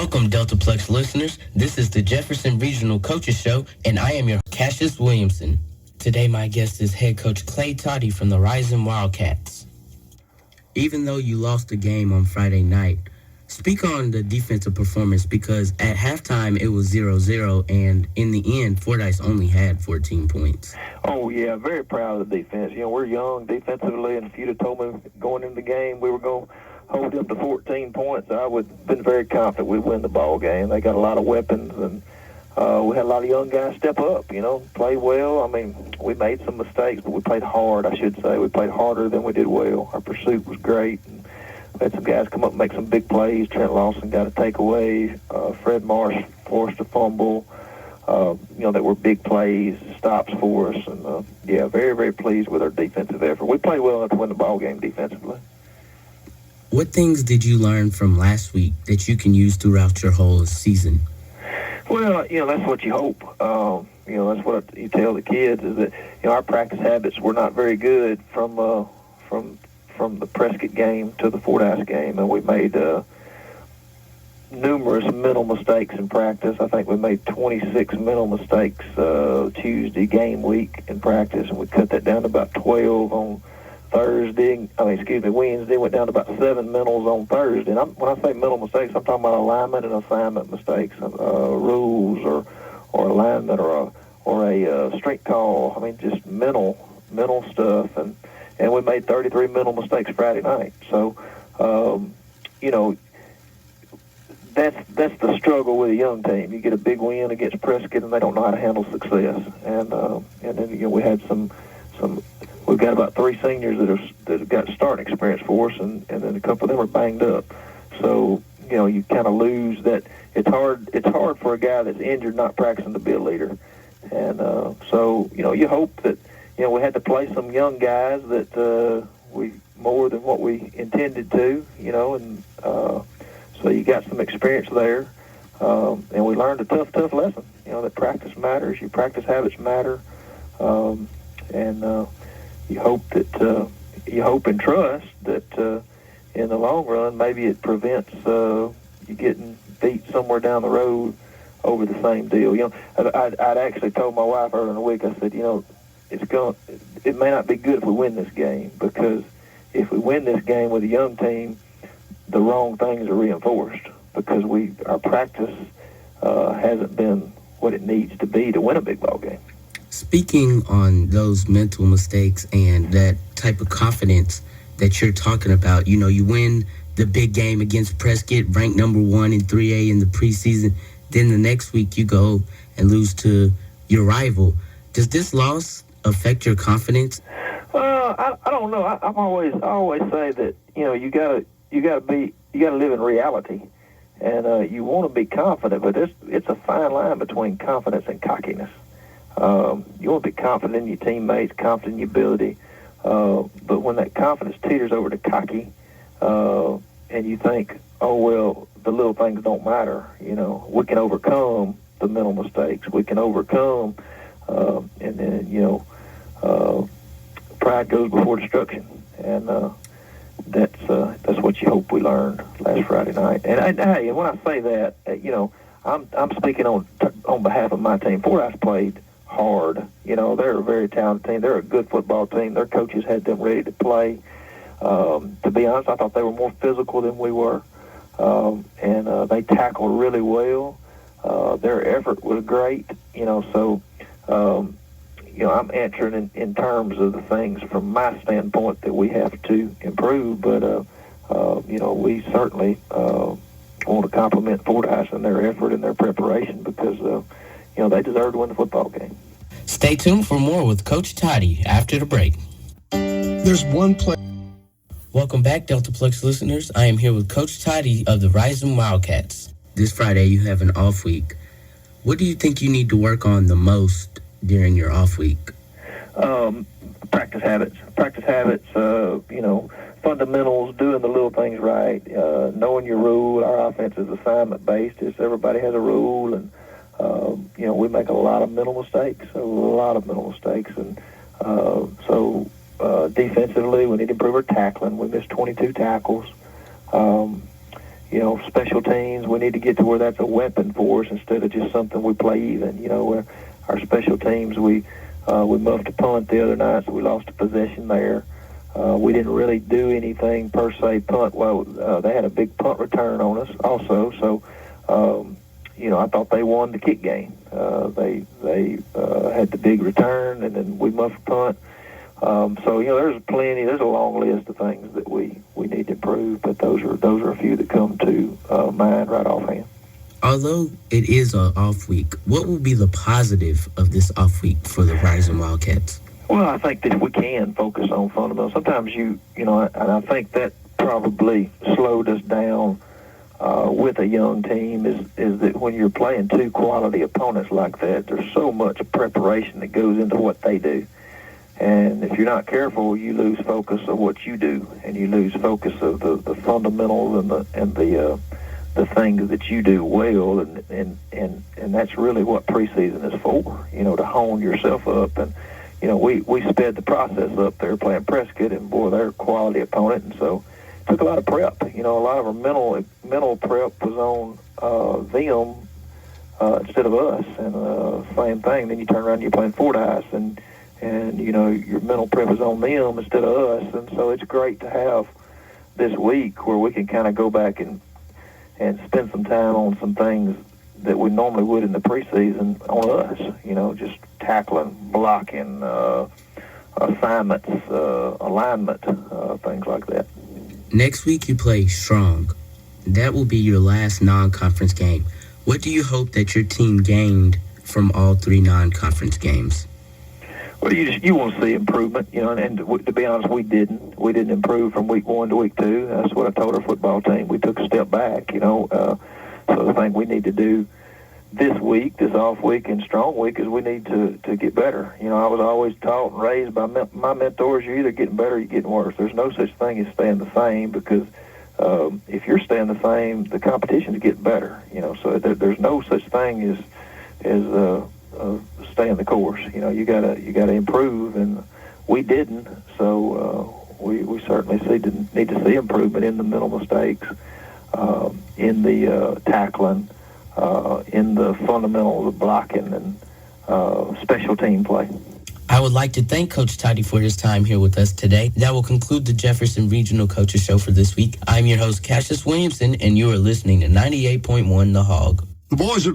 Welcome, Deltaplex listeners. This is the Jefferson Regional Coaches Show, and I am your Kasius Williamson. Today, my guest is head coach Clay Toddy from the Rison Wildcats. Even though you lost the game on Friday night, speak on the defensive performance because at halftime it was 0-0, and in the end, Fordyce only had 14 points. Oh, yeah, very proud of the defense. You know, we're young defensively, and if you'd have told me going into the game we were going to hold them to 14 points, I would have been very confident we'd win the ball game. They got a lot of weapons, and we had a lot of young guys step up, you know, play well. I mean, we made some mistakes, but we played hard, I should say. We played harder than we did well. Our pursuit was great. And we had some guys come up and make some big plays. Trent Lawson got a takeaway. Fred Marsh forced a fumble. You know, that were big plays, stops for us. And, yeah, very, very pleased with our defensive effort. We played well enough to win the ball game defensively. What things did you learn from last week that you can use throughout your whole season? Well, you know, that's what you hope. You know, that's what you tell the kids is that, you know, our practice habits were not very good from the Prescott game to the Fordyce game, and we made numerous mental mistakes in practice. I think we made 26 mental mistakes Tuesday game week in practice, and we cut that down to about 12 on Wednesday, went down to about 7 mentals on Thursday. And when I say mental mistakes, I'm talking about alignment and assignment mistakes, rules or alignment or a straight call. I mean, just mental stuff. And we made 33 mental mistakes Friday night. So, you know, that's the struggle with a young team. You get a big win against Prescott, and they don't know how to handle success. And then, you know, we had some. We've got about 3 seniors that have got starting experience for us, and then a couple of them are banged up. So, you know, you kind of lose that. It's hard for a guy that's injured not practicing to be a leader. And so, you know, you hope that, you know, we had to play some young guys that we more than what we intended to, you know, and so you got some experience there. And we learned a tough lesson, you know, that practice matters, your practice habits matter. And you hope and trust that in the long run, maybe it prevents you getting beat somewhere down the road over the same deal. You know, I'd actually told my wife earlier in the week, I said, you know, it may not be good if we win this game, because if we win this game with a young team, the wrong things are reinforced because our practice hasn't been what it needs to be to win a big ball game. Speaking on those mental mistakes and that type of confidence that you're talking about, you know, you win the big game against Prescott, ranked number 1 in 3A in the preseason. Then the next week you go and lose to your rival. Does this loss affect your confidence? I don't know. I always say that, you know, you gotta live in reality, and you want to be confident, but it's a fine line between confidence and cockiness. You want to be confident in your teammates, confident in your ability, but when that confidence teeters over to cocky, and you think, oh, well, the little things don't matter, you know, we can overcome the mental mistakes, we can overcome, and then, you know, pride goes before destruction, and that's what you hope we learned last Friday night. And hey, when I say that, you know, I'm speaking on behalf of my team. Fordyce played hard. You know, they're a very talented team. They're a good football team. Their coaches had them ready to play. To be honest, I thought they were more physical than we were, and they tackled really well. Their effort was great. You know, so you know, I'm answering in terms of the things from my standpoint that we have to improve. But you know, we certainly want to compliment Fordyce and their effort and their preparation because you know, they deserve to win the football game. Stay tuned for more with Coach Toddy after the break. There's one play. Welcome back, Deltaplex listeners. I am here with Coach Toddy of the Rison Wildcats. This Friday, you have an off week. What do you think you need to work on the most during your off week? Practice habits, you know, fundamentals, doing the little things right, knowing your rule. Our offense is assignment-based. Everybody has a rule, and you know, we make a lot of mental mistakes, and so defensively, we need to improve our tackling. We missed 22 tackles. You special teams, we need to get to where that's a weapon for us instead of just something we play even. Where our special teams, we muffed a punt the other night, so we lost a possession there. We didn't really do anything per se punt. Well, they had a big punt return on us also, so I thought they won the kick game. They had the big return, and then we muffed punt. There's a long list of things that we need to improve, but those are a few that come to mind right offhand. Although it is an off week, what will be the positive of this off week for the Rison Wildcats? Well, I think that if we can focus on fundamentals, sometimes and I think that probably slowed us down with a young team is that when you're playing two quality opponents like that, there's so much preparation that goes into what they do. And if you're not careful, you lose focus of what you do, and you lose focus of the fundamentals and the things that you do well, and that's really what preseason is for. To hone yourself up. And we sped the process up there playing Prescott, and boy, they're a quality opponent, and so it took a lot of prep. A lot of our mental prep was on them instead of us, and same thing. Then you turn around and you're playing Fordyce, and your mental prep is on them instead of us. And so it's great to have this week where we can kind of go back and spend some time on some things that we normally would in the preseason on us, just tackling, blocking, assignments, alignment, things like that. Next week you play Strong. That will be your last non-conference game. What do you hope that your team gained from all three non-conference games? Well, you want to see improvement, and to be honest, we didn't. We didn't improve from week 1 to week 2. That's what I told our football team. We took a step back, So the thing we need to do this week, this off week and Strong week, is we need to get better. I was always taught and raised by my mentors, you're either getting better or you're getting worse. There's no such thing as staying the same, because if you're staying the same, the competition's getting better. So there's no such thing as staying the course. You gotta improve, and we didn't. So we certainly need to see improvement in the mental mistakes, in the tackling, in the fundamentals of blocking, and special team play. I would like to thank Coach Toddy for his time here with us today. That will conclude the Jefferson Regional Coaches Show for this week. I'm your host, Kasius Williamson, and you are listening to 98.1 The Hog. The boys are